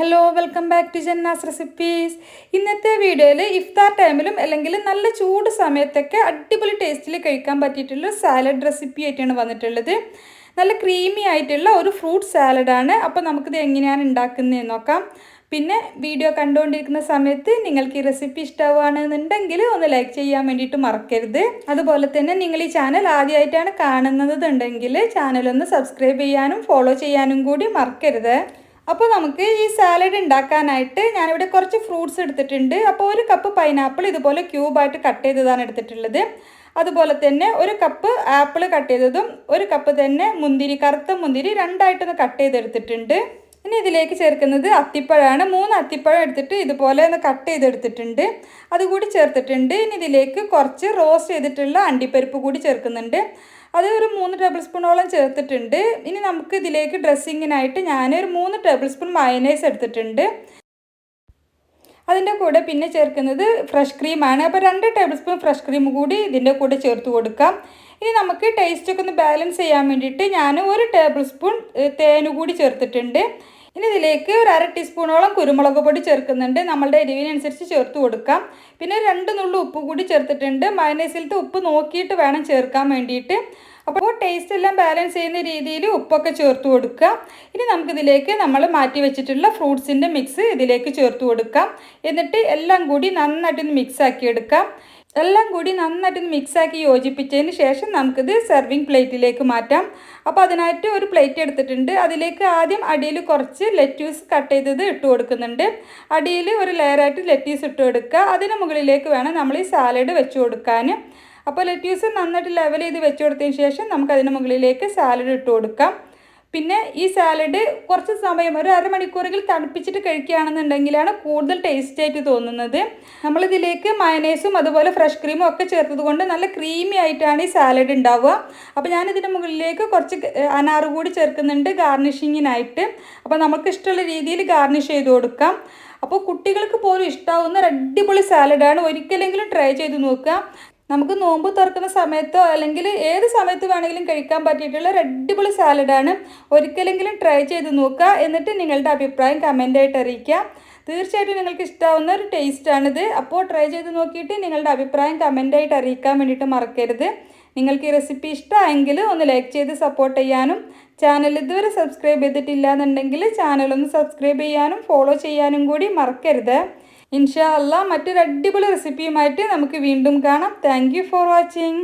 Hello welcome back to Janna's recipes. ഇന്നത്തെ വീഡിയോയിൽ ഇഫ്താർ ടൈമിലും അല്ലെങ്കിൽ നല്ല ചൂട് സമയത്തൊക്കെ അടിപൊളി ടേസ്റ്റിൽ കഴിക്കാൻ പറ്റിയിട്ടുള്ള സാലഡ് റെസിപ്പി ആയിട്ടാണ് വന്നിട്ടുള്ളത്. നല്ല ക്രീമി ആയിട്ടുള്ള ഒരു ഫ്രൂട്ട് സാലഡാണ്. അപ്പോൾ നമുക്കിത് എങ്ങനെയാണ് ഉണ്ടാക്കുന്നതെന്ന് നോക്കാം. പിന്നെ വീഡിയോ കണ്ടുകൊണ്ടിരിക്കുന്ന സമയത്ത് നിങ്ങൾക്ക് ഈ റെസിപ്പി ഇഷ്ടമാണെന്നുണ്ടെങ്കിൽ ഒന്ന് ലൈക്ക് ചെയ്യാൻ വേണ്ടിയിട്ട് മറക്കരുത്. അതുപോലെ തന്നെ നിങ്ങൾ ഈ ചാനൽ ആദ്യമായിട്ടാണ് കാണുന്നതുണ്ടെങ്കിൽ ചാനലൊന്ന് സബ്സ്ക്രൈബ് ചെയ്യാനും ഫോളോ ചെയ്യാനും കൂടി മറക്കരുത്. അപ്പോൾ നമുക്ക് ഈ സാലഡ് ഉണ്ടാക്കാനായിട്ട് ഞാനിവിടെ കുറച്ച് ഫ്രൂട്ട്സ് എടുത്തിട്ടുണ്ട്. അപ്പോൾ ഒരു കപ്പ് പൈനാപ്പിൾ ഇതുപോലെ ക്യൂബായിട്ട് കട്ട് ചെയ്തതാണ് എടുത്തിട്ടുള്ളത്. അതുപോലെ തന്നെ ഒരു കപ്പ് ആപ്പിൾ കട്ട് ചെയ്തതും ഒരു കപ്പ് തന്നെ മുന്തിരി, കറുത്ത മുന്തിരി രണ്ടായിട്ടൊന്ന് കട്ട് ചെയ്തെടുത്തിട്ടുണ്ട്. ഇനി ഇതിലേക്ക് ചേർക്കുന്നത് അത്തിപ്പഴമാണ്. 3 അത്തിപ്പഴം എടുത്തിട്ട് ഇതുപോലെ ഒന്ന് കട്ട് ചെയ്തെടുത്തിട്ടുണ്ട്, അതുകൂടി ചേർത്തിട്ടുണ്ട്. ഇനി ഇതിലേക്ക് കുറച്ച് റോസ്റ്റ് ചെയ്തിട്ടുള്ള അണ്ടിപ്പരിപ്പ് കൂടി ചേർക്കുന്നുണ്ട്. അത് ഒരു 3 ടേബിൾ സ്പൂണോളം ചേർത്തിട്ടുണ്ട്. ഇനി നമുക്ക് ഇതിലേക്ക് ഡ്രസ്സിങ്ങിനായിട്ട് ഞാനൊരു 3 ടേബിൾ സ്പൂൺ മയനൈസ് എടുത്തിട്ടുണ്ട്. അതിൻ്റെ കൂടെ പിന്നെ ചേർക്കുന്നത് ഫ്രഷ് ക്രീമാണ്. അപ്പോൾ 2 ടേബിൾ സ്പൂൺ ഫ്രഷ് ക്രീം കൂടി ഇതിൻ്റെ കൂടെ ചേർത്ത് കൊടുക്കാം. ഇനി നമുക്ക് ടേസ്റ്റൊക്കെ ഒന്ന് ബാലൻസ് ചെയ്യാൻ വേണ്ടിയിട്ട് ഞാൻ 1 ടേബിൾ സ്പൂൺ തേന് കൂടി ചേർത്തിട്ടുണ്ട്. ഇനി ഇതിലേക്ക് ഒരു 1/2 ടീസ്പൂണോളം കുരുമുളക് പൊടി ചേർക്കുന്നുണ്ട്. നമ്മളുടെ എരിവിനനുസരിച്ച് ചേർത്ത് കൊടുക്കാം. പിന്നെ 2 നുള്ളു ഉപ്പ് കൂടി ചേർത്തിട്ടുണ്ട്. മയനൈസിലത്തെ ഉപ്പ് നോക്കിയിട്ട് വേണം ചേർക്കാൻ വേണ്ടിയിട്ട്. അപ്പോൾ ടേസ്റ്റ് എല്ലാം ബാലൻസ് ചെയ്യുന്ന രീതിയിൽ ഉപ്പൊക്കെ ചേർത്ത് കൊടുക്കുക. ഇനി നമുക്കിതിലേക്ക് നമ്മൾ മാറ്റി വെച്ചിട്ടുള്ള ഫ്രൂട്ട്സിൻ്റെ മിക്സ് ഇതിലേക്ക് ചേർത്ത് കൊടുക്കാം. എന്നിട്ട് എല്ലാം കൂടി നന്നായിട്ടൊന്ന് മിക്സ് ആക്കി എടുക്കാം. എല്ലാം കൂടി നന്നായിട്ട് മിക്സാക്കി യോജിപ്പിച്ചതിന് ശേഷം നമുക്കിത് സെർവിങ് പ്ലേറ്റിലേക്ക് മാറ്റാം. അപ്പോൾ അതിനായിട്ട് ഒരു പ്ലേറ്റ് എടുത്തിട്ടുണ്ട്. അതിലേക്ക് ആദ്യം അടിയിൽ കുറച്ച് ലെറ്റ്യൂസ് കട്ട് ചെയ്തത് ഇട്ട് കൊടുക്കുന്നുണ്ട്. അടിയിൽ ഒരു ലെയറായിട്ട് ലെറ്റ്യൂസ് ഇട്ട് കൊടുക്കുക. അതിന് മുകളിലേക്ക് വേണം നമ്മൾ ഈ സാലഡ് വെച്ച് കൊടുക്കാൻ. അപ്പോൾ ലെറ്റ്യൂസ് നന്നായിട്ട് ലെവൽ ചെയ്ത് വെച്ച് കൊടുത്തതിന് ശേഷം നമുക്കതിന് മുകളിലേക്ക് സാലഡ് ഇട്ട് കൊടുക്കാം. പിന്നെ ഈ സാലഡ് കുറച്ച് സമയം ഒരു അരമണിക്കൂറെങ്കിലും തണുപ്പിച്ചിട്ട് കഴിക്കുകയാണെന്നുണ്ടെങ്കിലാണ് കൂടുതൽ ടേസ്റ്റ് ആയിട്ട് തോന്നുന്നത്. നമ്മളിതിലേക്ക് മയനൈസും അതുപോലെ ഫ്രഷ് ക്രീമും ഒക്കെ ചേർത്തത് കൊണ്ട് നല്ല ക്രീമി ആയിട്ടാണ് ഈ സാലഡ് ഉണ്ടാവുക. അപ്പോൾ ഞാനിതിൻ്റെ മുകളിലേക്ക് കുറച്ച് അനാറ് കൂടി ചേർക്കുന്നുണ്ട് ഗാർണിഷിങ്ങിനായിട്ട്. അപ്പോൾ നമുക്ക് ഇഷ്ടമുള്ള രീതിയിൽ ഗാർണിഷ് ചെയ്ത് കൊടുക്കാം. അപ്പോൾ കുട്ടികൾക്ക് പോലും ഇഷ്ടമാവുന്ന ഒരു അടിപൊളി സാലഡാണ്. ഒരിക്കലെങ്കിലും ട്രൈ ചെയ്ത് നോക്കുക. നമുക്ക് നോമ്പ് തുറക്കുന്ന സമയത്തോ അല്ലെങ്കിൽ ഏത് സമയത്ത് വേണമെങ്കിലും കഴിക്കാൻ പറ്റിയിട്ടുള്ള ഒരു അടിപൊളി സാലഡാണ്. ഒരിക്കലെങ്കിലും ട്രൈ ചെയ്ത് നോക്കുക. എന്നിട്ട് നിങ്ങളുടെ അഭിപ്രായം കമൻ്റായിട്ട് അറിയിക്കുക. തീർച്ചയായിട്ടും നിങ്ങൾക്ക് ഇഷ്ടമാവുന്ന ഒരു ടേസ്റ്റാണിത്. അപ്പോൾ ട്രൈ ചെയ്ത് നോക്കിയിട്ട് നിങ്ങളുടെ അഭിപ്രായം കമൻ്റായിട്ട് അറിയിക്കാൻ വേണ്ടിയിട്ട് മറക്കരുത്. നിങ്ങൾക്ക് ഈ റെസിപ്പി ഇഷ്ടമായെങ്കിൽ ഒന്ന് ലൈക്ക് ചെയ്ത് സപ്പോർട്ട് ചെയ്യാനും ചാനൽ ഇതുവരെ സബ്സ്ക്രൈബ് ചെയ്തിട്ടില്ല എന്നുണ്ടെങ്കിൽ ചാനലൊന്ന് സബ്സ്ക്രൈബ് ചെയ്യാനും ഫോളോ ചെയ്യാനും കൂടി മറക്കരുത്. ഇൻഷാ അല്ലാ മറ്റൊരു അടിപൊളി റെസിപ്പിയുമായിട്ട് നമുക്ക് വീണ്ടും കാണാം. Thank you for watching.